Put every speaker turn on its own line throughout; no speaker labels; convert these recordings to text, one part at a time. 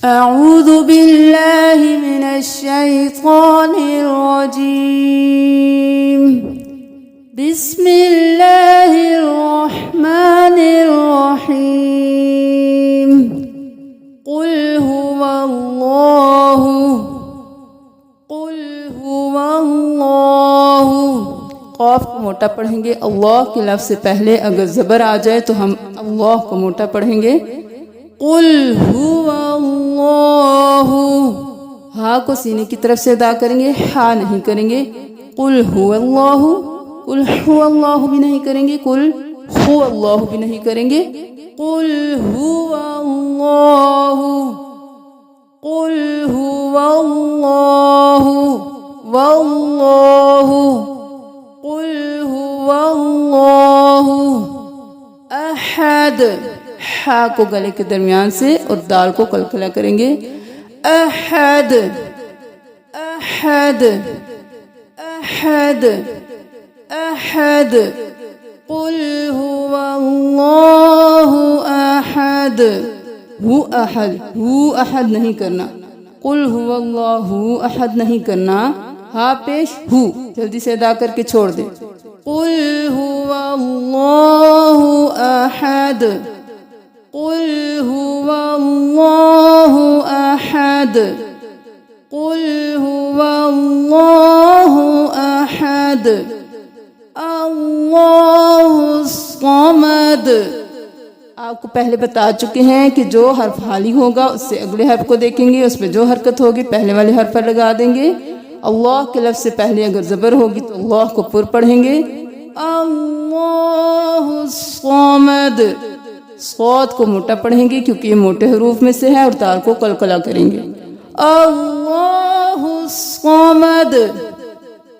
अऊज़ु बिल्लाहि मिनश्शैतानिर रजीम। बिस्मिल्लाहिर रहमानिर रहीम। कुल हुवल्लाहु क़ाफ को मोटा पढ़ेंगे। अल्लाह के लफ्ज़ से पहले अगर ज़बर आ जाए तो हम अल्लाह को मोटा पढ़ेंगे। कुल हुवल्लाहु, हा को सीने की तरफ से अदा करेंगे, हा नहीं करेंगे। कुल हुवल्लाहु, कुल हुवल्लाहु भी नहीं करेंगे, कुल हुवल्लाहु भी नहीं करेंगे। कुल हुवल्लाहु, कुल हुवल्लाहु वल्लाहु, कुल हुवल्लाहु अहद, हा को गले के दरमियान से और दाल को कलकला करेंगे। अहद अहद अहद अहद। कुल हुवल्लाहु अहद, हु अहद नहीं करना। कुल हुवल्लाहु अहद नहीं करना, हा पेश हु जल्दी से अदा करके छोड़ दे। कुल हुवल्लाहु अहद, कुल हुवल्लाहु अहद, कुल हुवल्लाहु अहद, अल्लाहुस समद। आपको पहले बता चुके हैं कि जो हर्फ हाली होगा उससे अगले हर्फ को देखेंगे, उस पर जो हरकत होगी पहले वाले हर्फ पर लगा देंगे। अल्लाह के लफ्ज़ से पहले अगर ज़बर होगी तो अल्लाह को पुर पढ़ेंगे। अल्लाहुस समद, सौद को मोटा पढ़ेंगे क्योंकि ये मोटे हरूफ में से है और ताल को कलकला करेंगे। अल्लाहुस समद,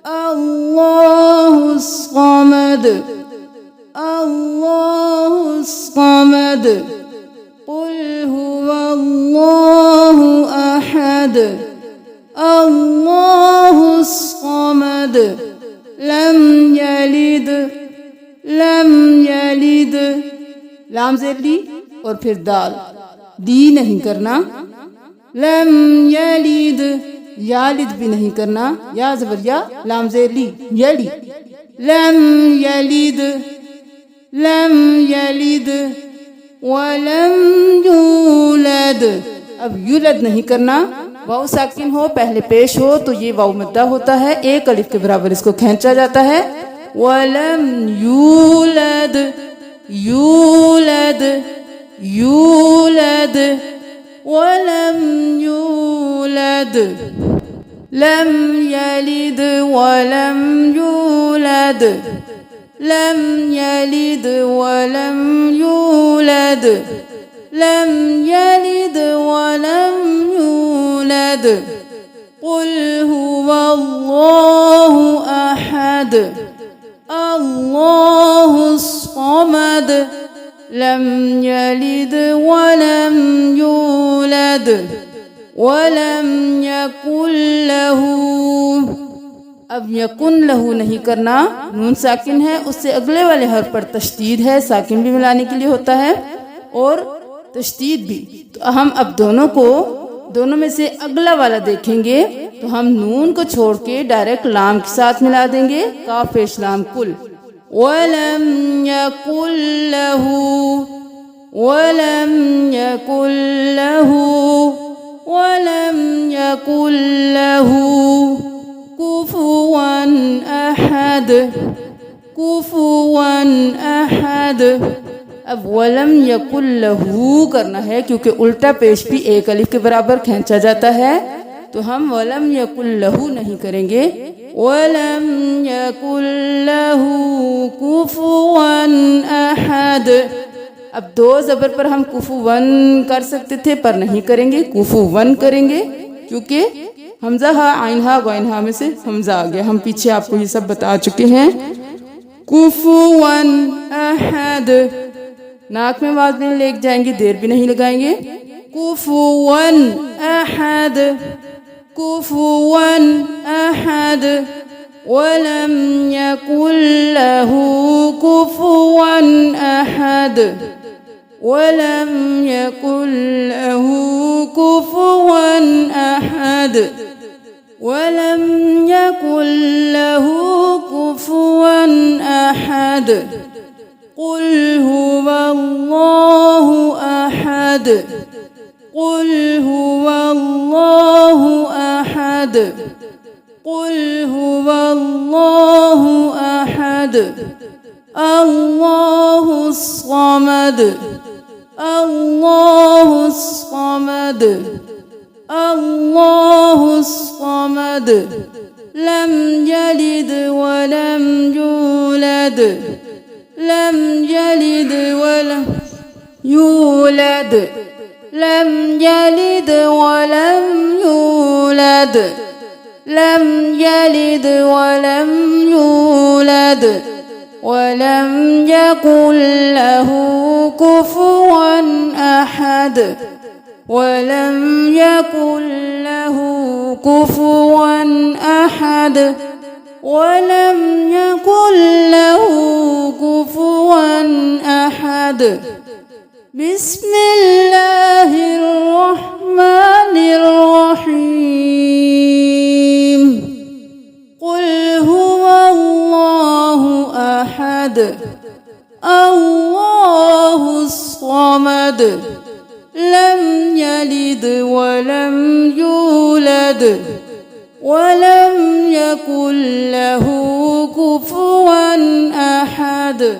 अल्लाहुस समद, अल्लाहुस समद। कुल हुवल्लाहु अहद, अल्लाहुस समद। लम यलिद, लम यलिद, लाम ज़ेर ली और फिर दाल, दी नहीं करना। लम यलिद, यालिद भी नहीं करना, या ज़बर या, लाम ज़ेर ली, यली। लम यलिद, लम यलिद वलम यूलद। अब यूलद नहीं करना, वाव साकिन हो पहले पेश हो तो ये वाव मद्दा होता है, एक अलिफ के बराबर इसको खींचा जाता है। वलम यूलद, यूलद यूलद वलम यूलद। लम यलिद वलम यूलद, लम यलिद वलम यूलद, लम यलिद वलम यूलद। कुल हुवल्लाहु अहद, अल्लाहुस समद। लम यलिद वलम यूलद वलम यकुल लहू। अब यकुन लहू नहीं करना, नून साकिन है, उससे अगले वाले हर्फ पर तशदीद है, साकिन भी मिलाने के लिए होता है और तशदीद भी। तो हम अब दोनों में से अगला वाला देखेंगे तो हम नून को छोड़ के डायरेक्ट लाम के साथ मिला देंगे, काफ पेश लाम कुल। वलम यकुल लहू, वलम यकुल लहू, वलम यकुल लहू कुफुवन अहद, कुफुवन अहद। अब वलम यकुल लहू करना है क्योंकि उल्टा पेश भी एक अलिफ के बराबर खींचा जाता है, तो हम वलम यकुल लहू नहीं करेंगे। वलम यकुल लहू कुफुवन अहद। अब दो ज़बर पर हम कुफुवन कर सकते थे पर नहीं करेंगे, कुफुवन करेंगे क्योंकि हमजा हा आइन हा गौइन हा में से हमजा आ गया। हम पीछे आपको ये सब बता चुके हैं। कुफुवन अहद, नाक में आवाज नहीं ले जाएंगे, देर भी नहीं लगाएंगे। कुफुवन अहद, कुफुवन अहद वलम यकुल लहू कुफुवन अहद, वलम यकुल लहू कुफुवन يكن له كفوا أحد قل هو الله أحد قل هو الله أحد قل هو الله أحد الله الصمد الله الصمد الله الصمد لم يلد ولم يولد لم يلد ولم يولد لم يلد ولم يولد لم يلد ولم يولد ولم يكن له كفوا أحد ولم يكن له كفوا أحد ولم يكن له كفوا أحد بسم الله الرحمن الرحيم قل هو الله أحد الله الصمد لم يلد ولم يولد ولم يكن له كفوا أحد